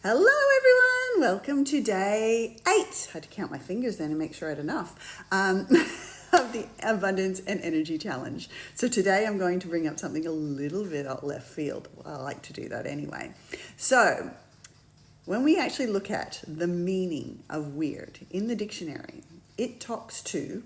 Hello everyone, welcome to day 8. I had to count my fingers then and make sure I had enough of the Abundance and Energy Challenge. So today I'm going to bring up something a little bit out left field. Well, I like to do that anyway. So when we actually look at the meaning of weird in the dictionary, it talks to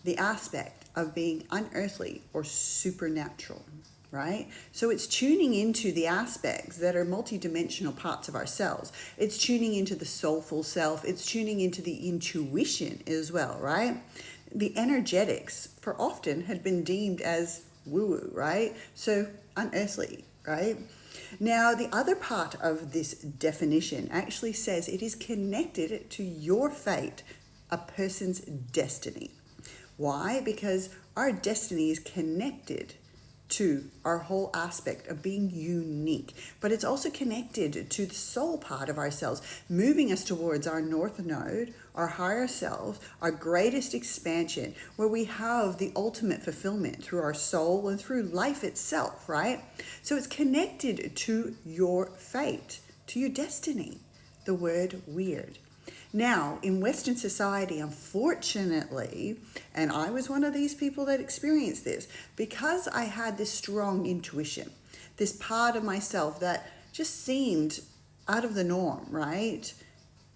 the aspect of being unearthly or supernatural. Right? So it's tuning into the aspects that are multidimensional parts of ourselves. It's tuning into the soulful self. It's tuning into the intuition as well, right? The energetics for often had been deemed as woo-woo, right? So unearthly, right? Now, the other part of this definition actually says it is connected to your fate, a person's destiny. Why? Because our destiny is connected to our whole aspect of being unique, but it's also connected to the soul part of ourselves, moving us towards our north node, our higher self, our greatest expansion, where we have the ultimate fulfillment through our soul and through life itself, right? So it's connected to your fate, to your destiny, the word weird. Now, in Western society, unfortunately, and I was one of these people that experienced this, because I had this strong intuition, this part of myself that just seemed out of the norm, right?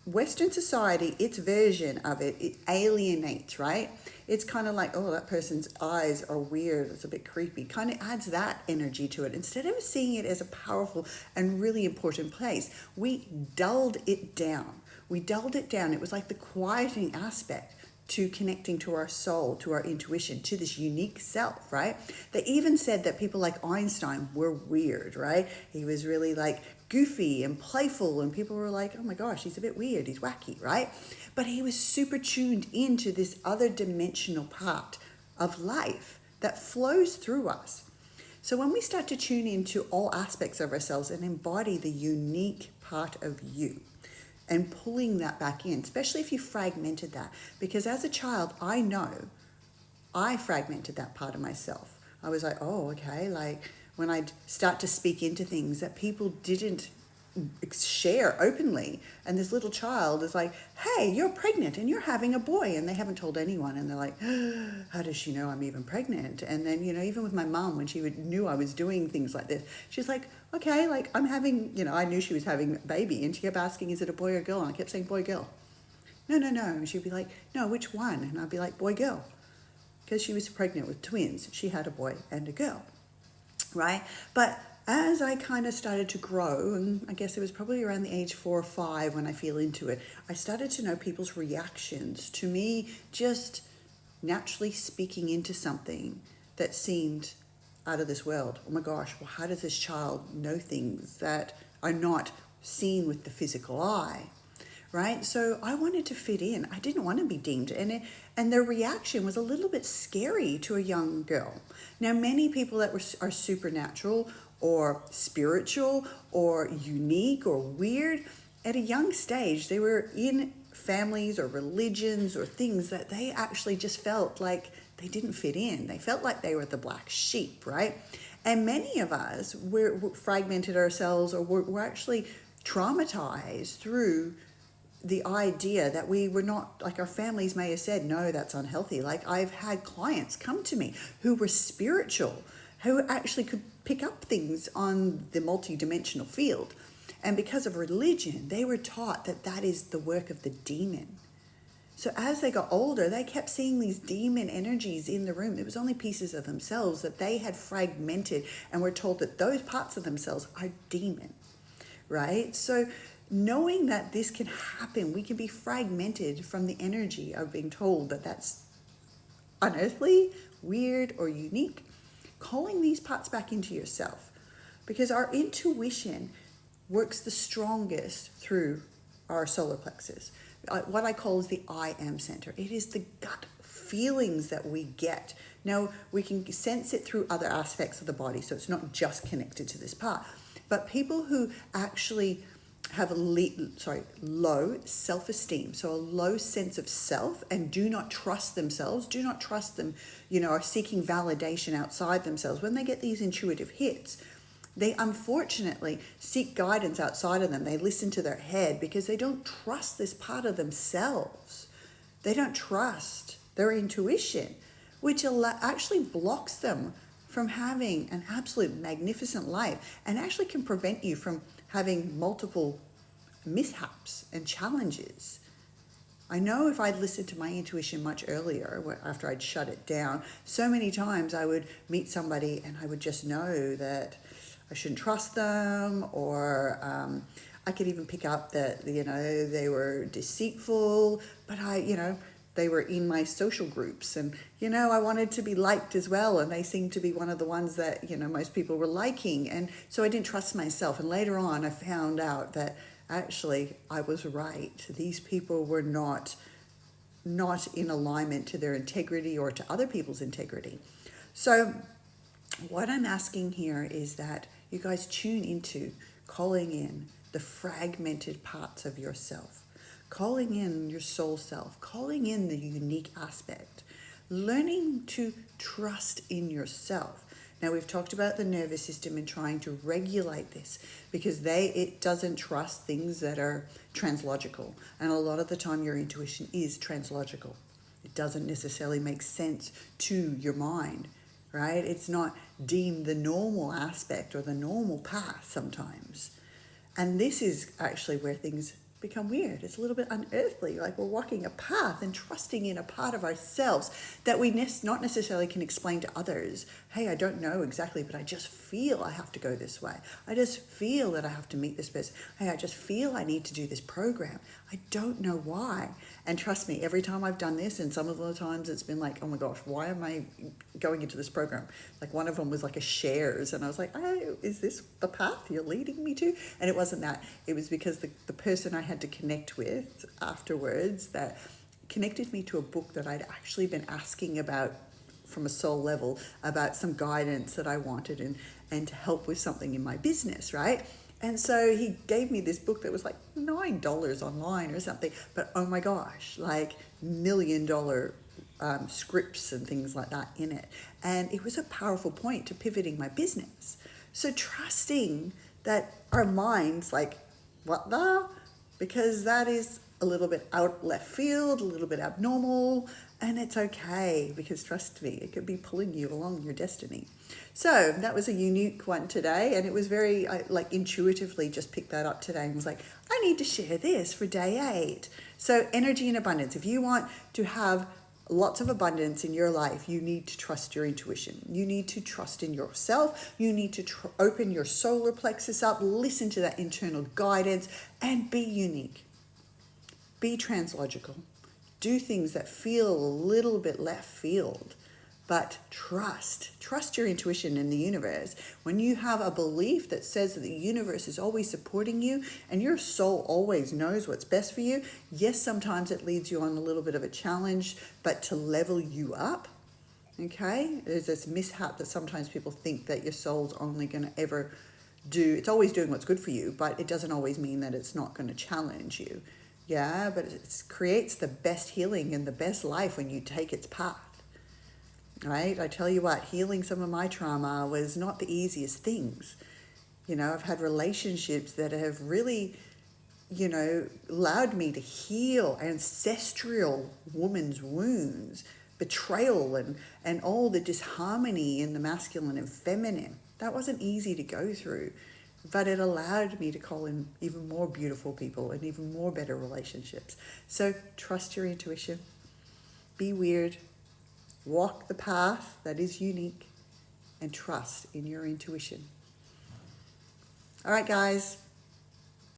Western society, its version of it, it alienates, right? It's kind of like, oh, that person's eyes are weird. It's a bit creepy. Kind of adds that energy to it. Instead of seeing it as a powerful and really important place, we dulled it down. It was like the quieting aspect to connecting to our soul, to our intuition, to this unique self, right? They even said that people like Einstein were weird, right? He was really like goofy and playful, and people were like, oh my gosh, he's a bit weird, he's wacky, right? But he was super tuned into this other dimensional part of life that flows through us. So when we start to tune into all aspects of ourselves and embody the unique part of you, and pulling that back in, especially if you fragmented that. Because as a child, I know I fragmented that part of myself. I was like, oh, okay, like when I'd start to speak into things that people didn't share openly, and this little child is like, hey, you're pregnant and you're having a boy, and they haven't told anyone, and they're like, how does she know I'm even pregnant? And then, even with my mom, when she knew I was doing things like this, she's like, okay, like I'm having, I knew she was having a baby, and she kept asking, is it a boy or girl? And I kept saying boy, girl. No. And she'd be like, no, which one? And I'd be like, boy, girl. Because she was pregnant with twins. She had a boy and a girl, right? But as I kind of started to grow, and I guess it was probably around the age 4 or 5 when I feel into it, I started to know people's reactions to me just naturally speaking into something that seemed out of this world. Oh my gosh, well, how does this child know things that are not seen with the physical eye? Right? So I wanted to fit in. I didn't want to be deemed. And their reaction was a little bit scary to a young girl. Now, many people that are supernatural or spiritual or unique or weird, at a young stage, they were in families or religions or things that they actually just felt like they didn't fit in. They felt like they were the black sheep, right? And many of us were fragmented ourselves, or were actually traumatized through the idea that we were not, like our families may have said, no, that's unhealthy. Like I've had clients come to me who were spiritual, who actually could pick up things on the multidimensional field. And because of religion, they were taught that that is the work of the demon. So as they got older, they kept seeing these demon energies in the room. It was only pieces of themselves that they had fragmented, and were told that those parts of themselves are demon, right? So knowing that this can happen, we can be fragmented from the energy of being told that that's unearthly, weird, or unique, calling these parts back into yourself. Because our intuition works the strongest through our solar plexus. What I call is the I am center. It is the gut feelings that we get. Now, we can sense it through other aspects of the body, so it's not just connected to this part. But people who actually have low self-esteem, so a low sense of self, and do not trust themselves, are seeking validation outside themselves. When they get these intuitive hits, They unfortunately seek guidance outside of them. They listen to their head because they don't trust this part of themselves. They don't trust their intuition, which actually blocks them from having an absolute magnificent life and actually can prevent you from having multiple mishaps and challenges. I know if I'd listened to my intuition much earlier, after I'd shut it down, so many times I would meet somebody and I would just know that I shouldn't trust them, or I could even pick up that, they were deceitful, but they were in my social groups, and, I wanted to be liked as well, and they seemed to be one of the ones that, most people were liking, and so I didn't trust myself, and later on I found out that actually I was right. These people were not in alignment to their integrity or to other people's integrity. So what I'm asking here is that you guys tune into calling in the fragmented parts of yourself, calling in your soul self, calling in the unique aspect, learning to trust in yourself. Now, we've talked about the nervous system and trying to regulate this because it doesn't trust things that are translogical. And a lot of the time your intuition is translogical. It doesn't necessarily make sense to your mind, right? It's not deemed the normal aspect or the normal path sometimes. And this is actually where things become weird. It's a little bit unearthly, like we're walking a path and trusting in a part of ourselves that we not necessarily can explain to others. Hey, I don't know exactly, but I just feel I have to go this way. I just feel that I have to meet this person. Hey, I just feel I need to do this program. I don't know why. And trust me, every time I've done this, and some of the times it's been like, oh my gosh, why am I going into this program? Like one of them was like a shares, and I was like, oh, is this the path you're leading me to? And it wasn't that. It was because the person I had to connect with afterwards that connected me to a book that I'd actually been asking about from a soul level, about some guidance that I wanted and to help with something in my business, right? And so he gave me this book that was like $9 online or something, but oh my gosh, like $1 million scripts and things like that in it. And it was a powerful point to pivoting my business. So trusting that our minds, like, what the? Because that is a little bit out left field, a little bit abnormal, and it's okay, because trust me, it could be pulling you along your destiny. So that was a unique one today, and it was very, intuitively just picked that up today and was like, I need to share this for day 8. So energy and abundance. If you want to have lots of abundance in your life, you need to trust your intuition. You need to trust in yourself. You need to open your solar plexus up, listen to that internal guidance, and be unique. Be translogical. Do things that feel a little bit left field, but trust your intuition in the universe. When you have a belief that says that the universe is always supporting you and your soul always knows what's best for you, yes, sometimes it leads you on a little bit of a challenge, but to level you up, okay? There's this mishap that sometimes people think that your soul's only going to ever do, it's always doing what's good for you, but it doesn't always mean that it's not going to challenge you. Yeah, but it creates the best healing and the best life when you take its path. Right? I tell you what, healing some of my trauma was not the easiest things. I've had relationships that have really, allowed me to heal ancestral woman's wounds, betrayal and all the disharmony in the masculine and feminine. That wasn't easy to go through, but it allowed me to call in even more beautiful people and even more better relationships. So trust your intuition. Be weird. Walk the path that is unique and trust in your intuition. All right, guys.